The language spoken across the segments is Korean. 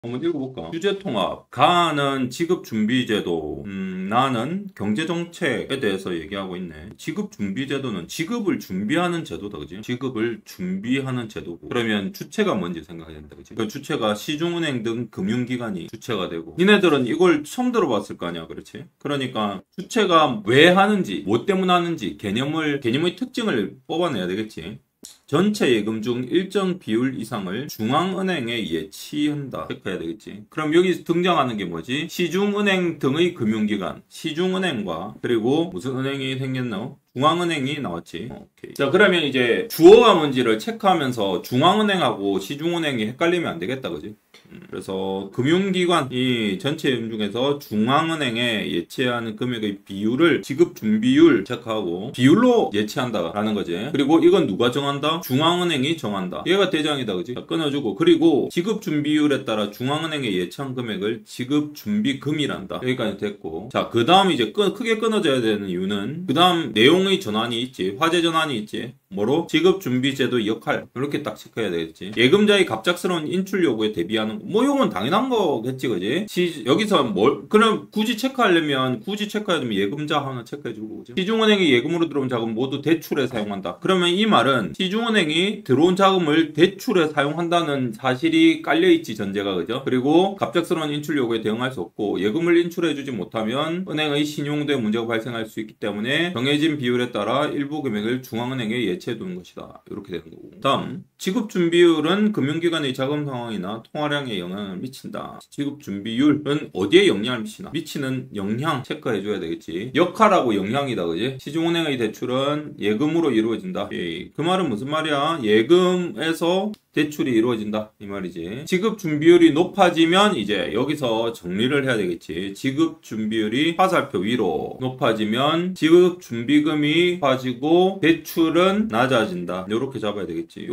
한번 읽어볼까? 주제통합. 가는 지급준비제도. 나는 경제정책에 대해서 얘기하고 있네. 지급준비제도는 지급을 준비하는 제도다, 그지? 지급을 준비하는 제도고. 그러면 주체가 뭔지 생각해야 된다, 그지? 그 주체가 시중은행 등 금융기관이 주체가 되고. 니네들은 이걸 처음 들어봤을 거 아니야, 그렇지? 그러니까 주체가 왜 하는지, 뭐 때문에 하는지 개념의 특징을 뽑아내야 되겠지. 전체 예금 중 일정 비율 이상을 중앙은행에 예치한다. 체크해야 되겠지. 그럼 여기 등장하는 게 뭐지? 시중은행 등의 금융기관. 시중은행과 그리고 무슨 은행이 생겼나? 중앙은행이 나왔지. 오케이. 자, 그러면 이제 주어가 뭔지를 체크하면서 중앙은행하고 시중은행이 헷갈리면 안 되겠다, 그지? 그래서 금융기관이 전체 예금 중에서 중앙은행에 예치하는 금액의 비율을 지급준비율 체크하고 비율로 예치한다라는 거지. 그리고 이건 누가 정한다? 중앙은행이 정한다. 얘가 대장이다, 그지? 끊어주고. 그리고 지급준비율에 따라 중앙은행에 예치한 금액을 지급준비금이란다. 여기까지 됐고. 자, 그 다음 이제 크게 끊어져야 되는 이유는 그 다음 내용의 전환이 있지. 화제 전환이 있지. 뭐로? 지급준비제도의 역할. 이렇게 딱 체크해야 되겠지. 예금자의 갑작스러운 인출 요구에 대비하는 거. 뭐 이건 당연한 거겠지, 그지? 여기서 그럼 굳이 체크하려면 예금자 하나 체크해주고, 그지? 시중은행이 예금으로 들어온 자금 모두 대출에 사용한다. 그러면 이 말은 시중은행이 들어온 자금을 대출에 사용한다는 사실이 깔려있지, 전제가, 그죠? 그리고 갑작스러운 인출 요구에 대응할 수 없고 예금을 인출해주지 못하면 은행의 신용도에 문제가 발생할 수 있기 때문에 정해진 비율에 따라 일부 금액을 중앙은행에 예치해두는 것이다. 이렇게 되는 거고. 다음, 지급준비율은 금융기관의 자금 상황이나 통화량에 영향을 미친다. 지급준비율은 어디에 영향을 미치나? 미치는 영향 체크해줘야 되겠지. 역할하고 영향이다, 그지? 시중은행의 대출은 예금으로 이루어진다. 그 말은 무슨 말이야? 예금에서 대출이 이루어진다, 이 말이지. 지급준비율이 높아지면 이제 여기서 정리를 해야 되겠지. 지급준비율이 화살표 위로 높아지면 지급준비금이 높아지고 대출은 낮아진다. 이렇게 잡아야 되겠지.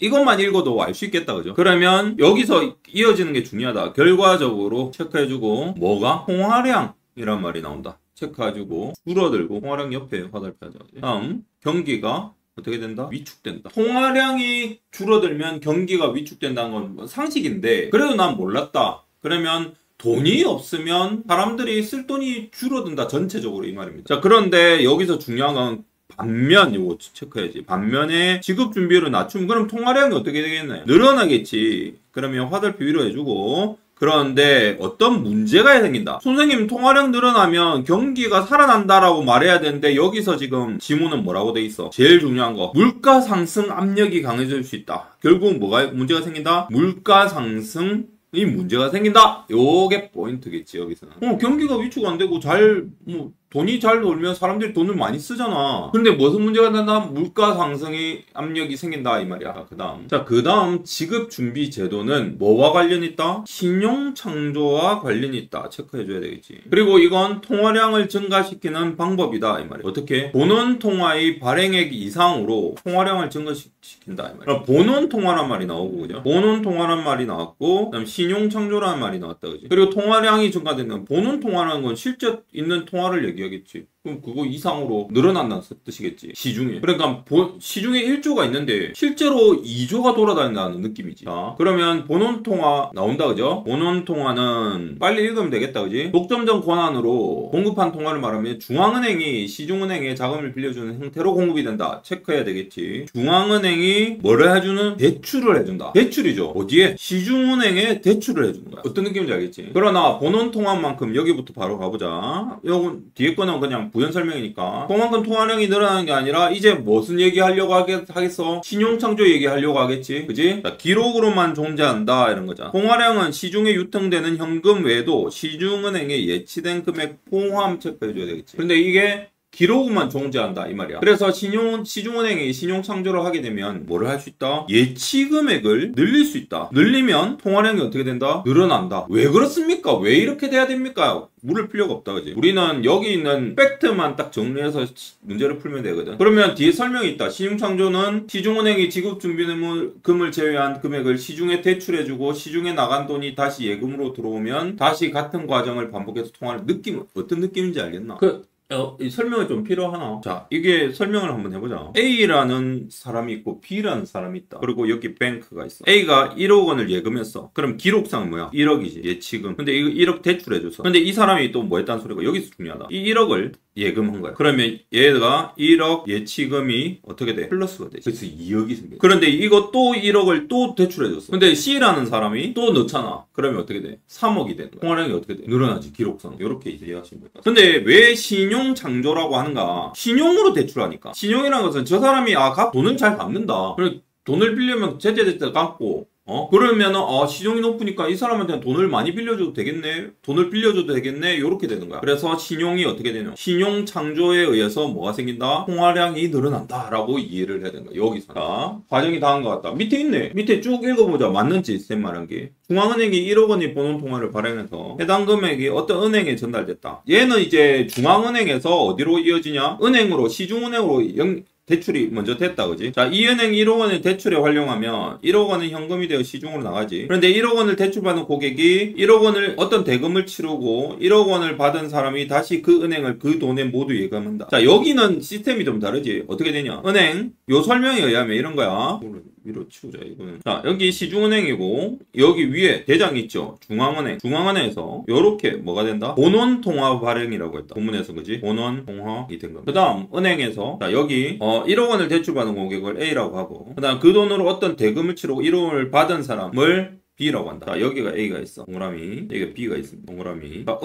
이것만 읽어도 알 수 있겠다, 그죠? 그러면 여기서 이어지는 게 중요하다. 결과적으로 체크해주고 뭐가? 통화량이란 말이 나온다. 체크해주고 줄어들고 통화량 옆에 화살표 하자. 다음, 경기가 어떻게 된다? 위축된다. 통화량이 줄어들면 경기가 위축된다는 건 상식인데 그래도 난 몰랐다. 그러면 돈이 없으면 사람들이 쓸 돈이 줄어든다. 전체적으로 이 말입니다. 자, 그런데 여기서 중요한 건 반면, 이거 체크해야지. 반면에 지급준비율을 낮추면 그럼 통화량이 어떻게 되겠나요? 늘어나겠지. 그러면 화살표 위로 해주고 그런데 어떤 문제가 생긴다. 선생님, 통화량 늘어나면 경기가 살아난다라고 말해야 되는데 여기서 지금 지문은 뭐라고 돼 있어? 제일 중요한 거, 물가 상승 압력이 강해질 수 있다. 결국 뭐가 문제가 생긴다? 물가 상승 이 문제가 생긴다. 요게 포인트겠지, 여기서는. 경기가 위축 안 되고 돈이 잘 돌면 사람들이 돈을 많이 쓰잖아. 근데 무슨 문제가 된다? 물가 상승의 압력이 생긴다, 이 말이야. 그 다음 지급준비 제도는 뭐와 관련이 있다? 신용창조와 관련이 있다. 체크해줘야 되겠지. 그리고 이건 통화량을 증가시키는 방법이다, 이 말이야. 어떻게? 본원통화의 발행액 이상으로 통화량을 증가시킨다, 이 말이야. 본원통화란 말이 나오고, 그죠? 본원통화란 말이 나왔고, 그다음 신용창조라는 말이 나왔다, 그지? 그리고 통화량이 증가되는 본원통화라는 건 실제 있는 통화를 얘기하겠지. 그럼 그거 이상으로 늘어난다는 뜻이겠지. 시중에. 그러니까 시중에 1조가 있는데 실제로 2조가 돌아다닌다는 느낌이지. 자, 그러면 본원통화 나온다, 그죠? 본원통화는 빨리 읽으면 되겠다, 그지? 독점적 권한으로 공급한 통화를 말하면 중앙은행이 시중은행에 자금을 빌려주는 형태로 공급이 된다. 체크해야 되겠지. 중앙은행이 뭐를 해주는? 대출을 해준다. 대출이죠. 어디에? 시중은행에 대출을 해주는 거야. 어떤 느낌인지 알겠지? 그러나 본원통화만큼 여기부터 바로 가보자. 요건 뒤에 거는 그냥 부연 설명이니까. 그만큼 통화량이 늘어나는 게 아니라 이제 무슨 얘기하려고 하겠어? 신용창조 얘기하려고 하겠지, 그지? 자, 기록으로만 존재한다 이런 거잖아. 통화량은 시중에 유통되는 현금 외에도 시중은행에 예치된 금액 포함 체크해줘야 되겠지. 근데 이게 기록만 존재한다, 이 말이야. 그래서 시중은행이 신용창조를 하게 되면 뭐를 할 수 있다? 예치 금액을 늘릴 수 있다. 늘리면 통화량이 어떻게 된다? 늘어난다. 왜 그렇습니까? 왜 이렇게 돼야 됩니까? 물을 필요가 없다, 그지? 우리는 여기 있는 팩트만 딱 정리해서 문제를 풀면 되거든. 그러면 뒤에 설명이 있다. 신용창조는 시중은행이 지급준비금을 제외한 금액을 시중에 대출해주고 시중에 나간 돈이 다시 예금으로 들어오면 다시 같은 과정을 반복해서 통화를 어떤 느낌인지 알겠나? 이 설명이 좀 필요하나? 자, 이게 설명을 한번 해보자. A라는 사람이 있고 B라는 사람이 있다. 그리고 여기 뱅크가 있어. A가 1억 원을 예금했어. 그럼 기록상 뭐야? 1억이지. 예치금. 근데 이거 1억 대출해줬어. 근데 이 사람이 또 뭐 했다는 소리가 여기서 중요하다. 이 1억을 예금한 거야. 그러면 얘가 1억 예치금이 어떻게 돼? 플러스가 돼. 그래서 2억이 생겨. 그런데 이거 또 1억을 또 대출해줬어. 근데 C라는 사람이 또 넣잖아. 그러면 어떻게 돼? 3억이 되는 거야. 통화량이 어떻게 돼? 늘어나지. 기록상. 이렇게 이제 이해하시면 될 것 같아요. 근데 왜 신용 창조라고 하는가? 신용으로 대출하니까. 신용이라는 것은 저 사람이 돈을 잘 갚는다. 그래 돈을 빌려면 제때제때 갚고 그러면은 신용이 높으니까 이 사람한테는 돈을 많이 빌려줘도 되겠네, 돈을 빌려줘도 되겠네, 요렇게 되는 거야. 그래서 신용이 어떻게 되냐, 신용 창조에 의해서 뭐가 생긴다? 통화량이 늘어난다 라고 이해를 해야 되는 거야. 여기서. 자, 과정이 다음과 같다. 밑에 있네. 밑에 쭉 읽어보자. 맞는지 쌤 말한 게. 중앙은행이 1억 원이 보는 통화를 발행해서 해당 금액이 어떤 은행에 전달됐다. 얘는 이제 중앙은행에서 어디로 이어지냐? 은행으로, 시중은행으로 대출이 먼저 됐다, 그지? 자, 이 은행 1억 원을 대출에 활용하면 1억 원은 현금이 되어 시중으로 나가지. 그런데 1억 원을 대출받은 고객이 1억 원을 어떤 대금을 치르고 1억 원을 받은 사람이 다시 그 은행을 그 돈에 모두 예금한다. 자, 여기는 시스템이 좀 다르지. 어떻게 되냐? 은행, 요 설명에 의하면 이런 거야. 위로 치우자, 이거는. 자, 여기 시중은행이고, 여기 위에 대장이 있죠. 중앙은행. 중앙은행에서 요렇게 뭐가 된다? 본원통화 발행이라고 했다. 본문에서, 그지? 본원통화이 된 겁니다. 그 다음, 은행에서, 자, 여기, 1억 원을 대출받은 고객을 A라고 하고, 그 다음 그 돈으로 어떤 대금을 치르고 1억 원을 받은 사람을 B라고 한다. 자, 여기가 A가 있어. 동그라미. 여기가 B가 있습니다. 동그라미. 자,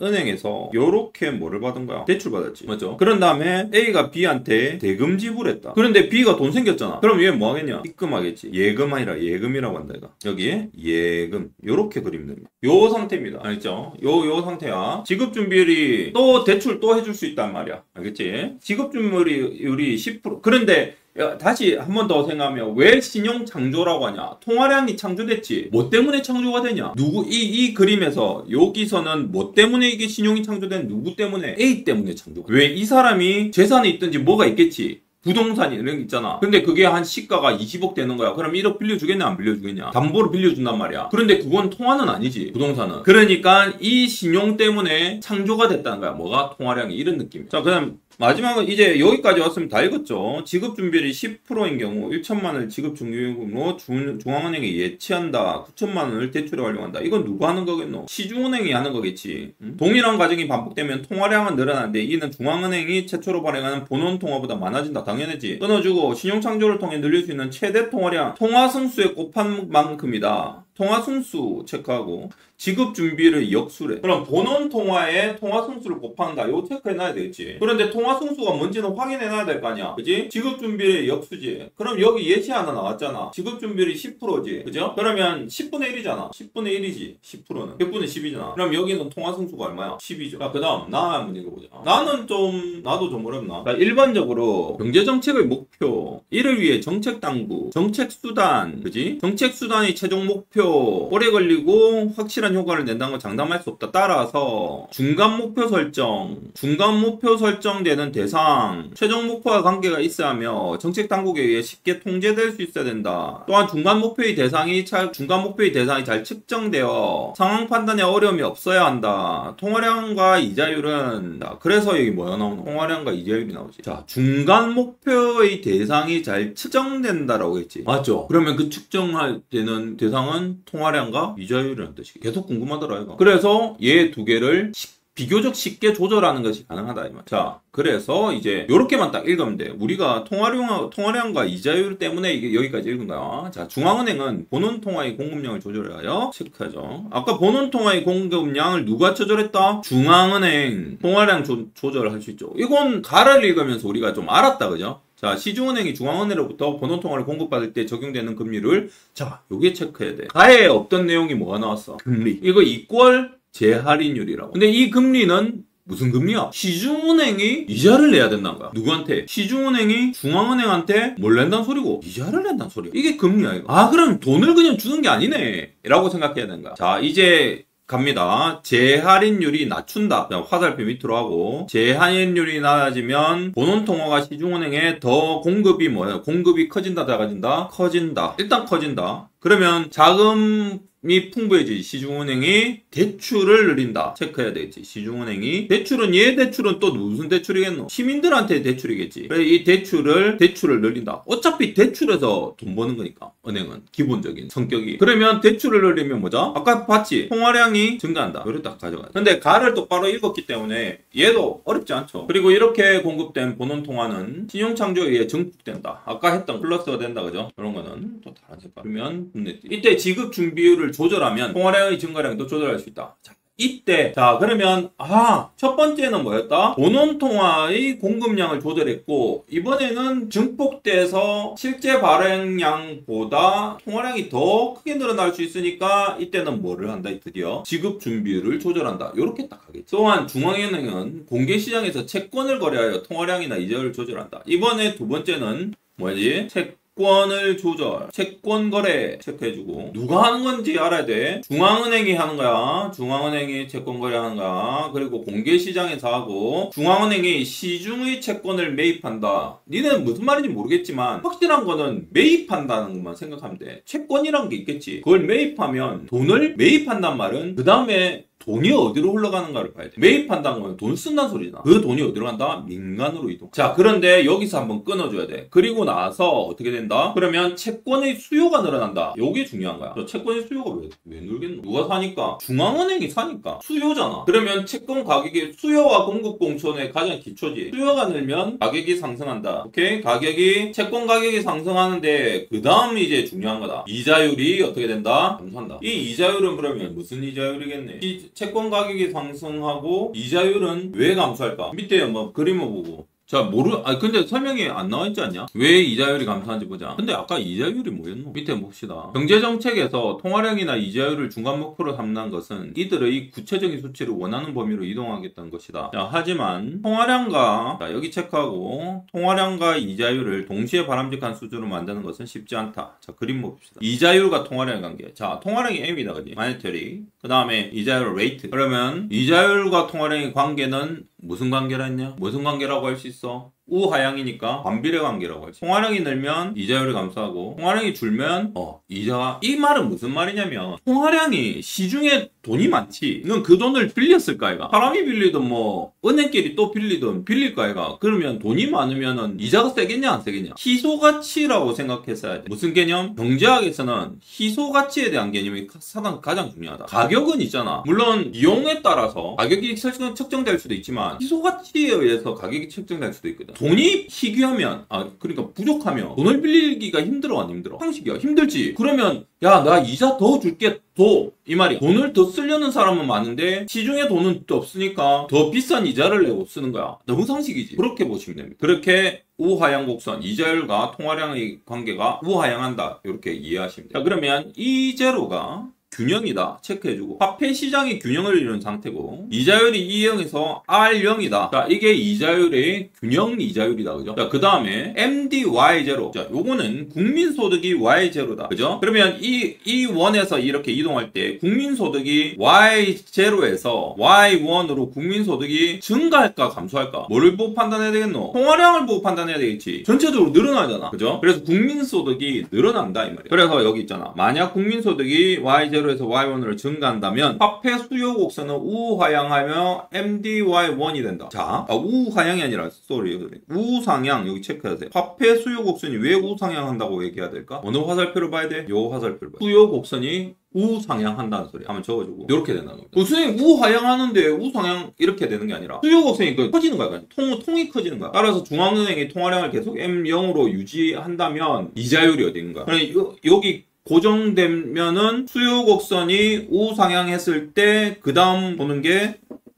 은행에서 요렇게 뭐를 받은 거야? 대출 받았지. 맞죠? 그런 다음에 A가 B한테 대금 지불했다. 그런데 B가 돈 생겼잖아. 그럼 얘 뭐 하겠냐? 입금하겠지. 예금 아니라 예금이라고 한다, 이거. 여기에 예금. 요렇게 그리면 됩니다. 요 상태입니다. 알겠죠? 요 상태야. 지급준비율이 또 대출 또 해줄 수 있단 말이야. 알겠지? 지급준비율이 10%. 그런데 다시 한 번 더 생각하면 왜 신용 창조라고 하냐? 통화량이 창조됐지. 뭐 때문에 창조가 되냐? 이 그림에서 여기서는 뭐 때문에 이게 신용이 창조된, 누구 때문에? A 때문에 창조가. 왜? 이 사람이 재산이 있든지 뭐가 있겠지. 부동산이 이런 게 있잖아. 근데 그게 한 시가가 20억 되는 거야. 그럼 1억 빌려주겠냐, 안 빌려주겠냐? 담보로 빌려준단 말이야. 그런데 그건 통화는 아니지, 부동산은. 그러니까 이 신용 때문에 창조가 됐다는 거야. 뭐가? 통화량이. 이런 느낌. 자, 그다음 마지막은 이제 여기까지 왔으면 다 읽었죠. 지급준비율이 10%인 경우 1천만 원을 지급준비금으로 중앙은행에 예치한다. 9천만 원을 대출에 활용한다. 이건 누가 하는 거겠노? 시중은행이 하는 거겠지. 동일한 과정이 반복되면 통화량은 늘어나는데 이는 중앙은행이 최초로 발행하는 본원통화보다 많아진다. 당연하지. 끊어주고 신용창조를 통해 늘릴 수 있는 최대 통화량, 통화승수의 곱한만큼이다. 통화승수 체크하고 지급준비율의 역수래. 그럼 본원통화에 통화승수를 곱한다. 이거 체크해놔야 되겠지. 그런데 통화승수가 뭔지는 확인해놔야 될 거 아니야. 그지? 지급준비율의 역수지. 그럼 여기 예시 하나 나왔잖아. 지급준비율이 10%지. 그죠? 그러면 10분의 1이잖아. 10분의 1이지. 10%는. 100분의 10이잖아. 그럼 여기는 통화승수가 얼마야? 10이죠. 자, 그 다음 나 한번 읽어보자. 나도 좀 어렵나? 자, 일반적으로 경제정책의 목표, 이를 위해 정책당국, 정책수단, 그지? 정책수단의 최종 목표, 오래 걸리고 확실한 효과를 낸다는 건 장담할 수 없다. 따라서 중간 목표 설정되는 대상, 최종 목표와 관계가 있어야 하며 정책 당국에 의해 쉽게 통제될 수 있어야 된다. 또한 중간 목표의 대상이 잘 측정되어 상황 판단에 어려움이 없어야 한다. 통화량과 이자율은, 그래서 여기 뭐가 나오노? 통화량과 이자율이 나오지. 자, 중간 목표의 대상이 잘 측정된다라고 했지. 맞죠? 그러면 그 측정할 때는 대상은 통화량과 이자율이라는 뜻이 계속 궁금하더라, 이거. 그래서 얘 두 개를 비교적 쉽게 조절하는 것이 가능하다, 이 말. 자, 그래서 이제 요렇게만 딱 읽으면 돼. 우리가 통화량과 이자율 때문에 이게 여기까지 읽은 거야. 자, 중앙은행은 본원통화의 공급량을 조절하여 체크하죠. 아까 본원통화의 공급량을 누가 조절했다? 중앙은행. 통화량 조절할 수 있죠. 이건 가를 읽으면서 우리가 좀 알았다, 그죠? 자, 시중은행이 중앙은행으로부터 본원통화를 공급받을 때 적용되는 금리를, 자, 요게 체크해야 돼. 가에 없던 내용이 뭐가 나왔어? 금리. 이거 이꼴 재할인율이라고. 근데 이 금리는 무슨 금리야? 시중은행이 이자를 내야 된다는 거야. 누구한테? 시중은행이 중앙은행한테 뭘 낸다는 소리고? 이자를 낸다는 소리야. 이게 금리야, 이거. 그럼 돈을 그냥 주는 게 아니네. 라고 생각해야 되는 거야. 자, 이제 갑니다. 재할인율이 낮춘다. 화살표 밑으로 하고, 재할인율이 낮아지면 본원통화가 시중은행에 더 공급이 뭐예요? 공급이 커진다, 작아진다? 커진다. 일단 커진다. 그러면 자금 자금이 풍부해지 시중은행이 대출을 늘린다. 체크해야 되겠지. 시중은행이 대출은 얘 대출은 또 무슨 대출이겠노? 시민들한테 대출이겠지. 그래서 이 대출을 늘린다. 어차피 대출에서 돈 버는 거니까 은행은 기본적인 성격이. 그러면 대출을 늘리면 뭐죠? 아까 봤지? 통화량이 증가한다. 요렇게 딱 가져가야 돼. 근데 가를 똑바로 읽었기 때문에 얘도 어렵지 않죠. 그리고 이렇게 공급된 본원통화는 신용창조에 의해 증폭된다. 아까 했던 플러스가 된다. 그죠? 이런 거는 또 다른 색깔. 그러면 이때 지급 준비율을 조절하면 통화량의 증가량도 조절할 수 있다. 자, 이때 자 그러면 첫 번째는 뭐였다? 본원통화의 공급량을 조절했고 이번에는 증폭돼서 실제 발행량보다 통화량이 더 크게 늘어날 수 있으니까 이때는 뭐를 한다? 드디어 지급 준비율을 조절한다. 이렇게 딱 하겠지. 또한 중앙은행은 공개시장에서 채권을 거래하여 통화량이나 이자율을 조절한다. 이번에 두 번째는 뭐지? 채권을 조절, 채권 거래 체크해주고 누가 하는 건지 알아야 돼. 중앙은행이 하는 거야. 중앙은행이 채권 거래하는 거야. 그리고 공개시장에서 하고 중앙은행이 시중의 채권을 매입한다. 니는 무슨 말인지 모르겠지만 확실한 거는 매입한다는 것만 생각하면 돼. 채권이란 게 있겠지. 그걸 매입하면 돈을 매입한단 말은 그 다음에 돈이 어디로 흘러가는가를 봐야 돼. 매입한다는 건 돈 쓴다는 소리잖아. 그 돈이 어디로 간다? 민간으로 이동. 자, 그런데 여기서 한번 끊어줘야 돼. 그리고 나서 어떻게 된다? 그러면 채권의 수요가 늘어난다. 요게 중요한 거야. 채권의 수요가 왜 늘겠노? 누가 사니까? 중앙은행이 사니까. 수요잖아. 그러면 채권 가격이 수요와 공급 공천의 가장 기초지. 수요가 늘면 가격이 상승한다. 오케이? 채권 가격이 상승하는데 그 다음이 이제 중요한 거다. 이자율이 어떻게 된다? 감소한다. 이 이자율은 그러면 무슨 이자율이겠네? 채권 가격이 상승하고 이자율은 왜 감소할까? 밑에 뭐 그림을 보고 자, 근데 설명이 안 나와 있지 않냐? 왜 이자율이 감소한지 보자. 근데 아까 이자율이 뭐였노? 밑에 봅시다. 경제정책에서 통화량이나 이자율을 중간 목표로 삼는 것은 이들의 구체적인 수치를 원하는 범위로 이동하겠다는 것이다. 자, 하지만 통화량과, 자, 여기 체크하고, 통화량과 이자율을 동시에 바람직한 수준으로 만드는 것은 쉽지 않다. 자, 그림 봅시다. 이자율과 통화량의 관계. 자, 통화량이 M이다, 그지? 마니터리. 그 다음에 이자율 레이트. 그러면 이자율과 통화량의 관계는 무슨 관계라 했냐? 무슨 관계라고 할 수 있어? 우하향이니까 반비례 관계라고 하지. 통화량이 늘면 이자율이 감소하고 통화량이 줄면 이자가 이 말은 무슨 말이냐면 통화량이 시중에 돈이 많지. 이건 그 돈을 빌렸을 거 아이가. 사람이 빌리든 뭐 은행끼리 또 빌리든 빌릴 거 아이가. 그러면 돈이 많으면은 이자가 세겠냐 안 세겠냐. 희소가치라고 생각했어야 돼. 무슨 개념? 경제학에서는 희소가치에 대한 개념이 가장 중요하다. 가격은 있잖아. 물론 이용에 따라서 가격이 측정될 수도 있지만 희소가치에 의해서 가격이 측정될 수도 있거든. 돈이 희귀하면 그러니까 부족하면 돈을 빌리기가 힘들어 안 힘들어? 상식이야. 힘들지. 그러면 야 나 이자 더 줄게 이 말이야. 돈을 더 쓰려는 사람은 많은데 시중에 돈은 없으니까 더 비싼 이자를 내고 쓰는 거야. 너무 상식이지. 그렇게 보시면 됩니다. 그렇게 우하향 곡선 이자율과 통화량의 관계가 우하향한다. 이렇게 이해하시면 돼요. 자, 그러면 이 제로가 균형이다. 체크해주고 화폐 시장이 균형을 이룬 상태고 이자율이 E0에서 R0이다. 자, 이게 이자율의 균형 이자율이다. 그죠? 자, 그 다음에 MDY0. 자, 요거는 국민소득이 Y0다. 그죠? 그러면 이 원에서 이렇게 이동할 때 국민소득이 Y0에서 Y1으로 국민소득이 증가할까 감소할까? 뭐를 보고 판단해야 되겠노? 통화량을 보고 판단해야 되겠지. 전체적으로 늘어나잖아. 그죠? 그래서 국민소득이 늘어난다 이 말이야. 그래서 여기 있잖아. 만약 국민소득이 Y0 에서 Y1으로 증가한다면 화폐 수요 곡선은 우하향하며 MDY1이 된다. 자, 우하향이 아니라 우상향 여기 체크하세요. 화폐 수요 곡선이 왜 우상향한다고 얘기해야 될까? 어느 화살표를 봐야 돼? 요 화살표를 봐야 돼. 수요 곡선이 우상향한다는 소리 한번 적어주고 이렇게 된다는 겁니다. 선생님 우하향하는데 우상향 이렇게 되는 게 아니라 수요 곡선이 커지는 거야. 통이 커지는 거야. 따라서 중앙은행이 통화량을 계속 M0으로 유지한다면 이자율이 어딘 거야. 그러니까 여기 고정되면은 수요 곡선이 우상향했을 때 그 다음 보는 게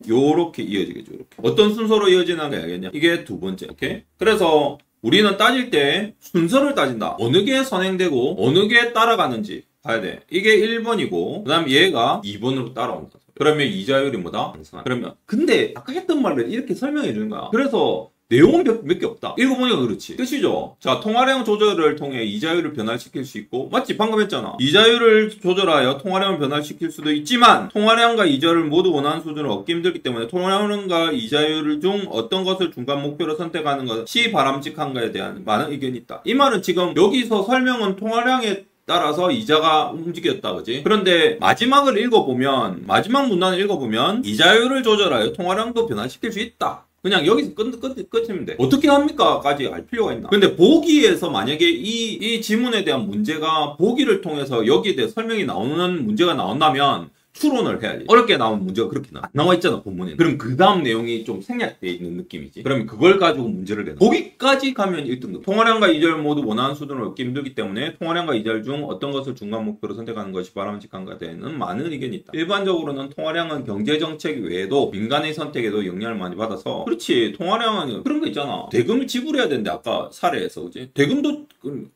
요렇게 이어지겠죠. 이렇게. 어떤 순서로 이어지는 게 알겠냐? 이게 두 번째. 오케이? 그래서 우리는 따질 때 순서를 따진다. 어느 게 선행되고 어느 게 따라가는지 봐야 돼. 이게 1번이고 그 다음 얘가 2번으로 따라온다. 그러면 이자율이 뭐다? 그러면 근데 아까 했던 말을 이렇게 설명해 주는 거야. 그래서 내용은 몇 개 없다. 읽어보니까 그렇지. 끝이죠. 자, 통화량 조절을 통해 이자율을 변화시킬 수 있고 맞지? 방금 했잖아. 이자율을 조절하여 통화량을 변화시킬 수도 있지만 통화량과 이자율을 모두 원하는 수준을 얻기 힘들기 때문에 통화량과 이자율 중 어떤 것을 중간 목표로 선택하는 것이 바람직한가에 대한 많은 의견이 있다. 이 말은 지금 여기서 설명은 통화량의 따라서 이자가 움직였다, 그지? 그런데 마지막 문단을 읽어보면 이자율을 조절하여 통화량도 변화시킬 수 있다. 그냥 여기서 끝이면 돼. 어떻게 합니까? 까지 알 필요가 있나? 근데 보기에서 만약에 이 지문에 대한 문제가 보기를 통해서 여기에 대해 설명이 나오는 문제가 나온다면 추론을 해야지. 어렵게 나온 문제가 그렇게 안 나와 있잖아, 본문에. 그럼 그 다음 내용이 좀 생략되어 있는 느낌이지. 그러면 그걸 가지고 문제를 내는. 거기까지 가면 1등급. 통화량과 이자율 모두 원하는 수준을 얻기 힘들기 때문에 통화량과 이자율 중 어떤 것을 중간 목표로 선택하는 것이 바람직한가 대해는 많은 의견이 있다. 일반적으로는 통화량은 경제정책 외에도 민간의 선택에도 영향을 많이 받아서 그렇지. 통화량은 그런 거 있잖아. 대금을 지불해야 되는데 아까 사례에서 그지? 대금도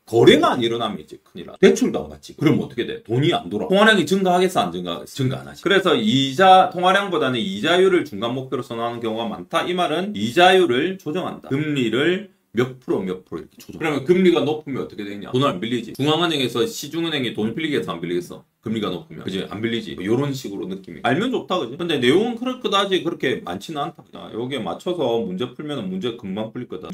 거래가 안 일어나면 이제 큰일 나. 대출도 안 받지. 그럼 어떻게 돼? 돈이 안 돌아. 통화량이 증가하겠어 안 증가하겠어? 안 하지. 그래서 통화량보다는 이자율을 중간 목표로 선호하는 경우가 많다. 이 말은 이자율을 조정한다. 금리를 몇 프로 이렇게 조정. 그러면 금리가 높으면 어떻게 되냐? 돈을 안 빌리지. 중앙은행에서 시중은행이 돈 빌리겠어 안 빌리겠어? 금리가 높으면 그지? 안 빌리지. 이런 식으로 느낌이. 알면 좋다, 그지? 근데 내용은 그다지 그렇게 많지는 않다. 여기에 맞춰서 문제 풀면 문제 금방 풀릴 거다.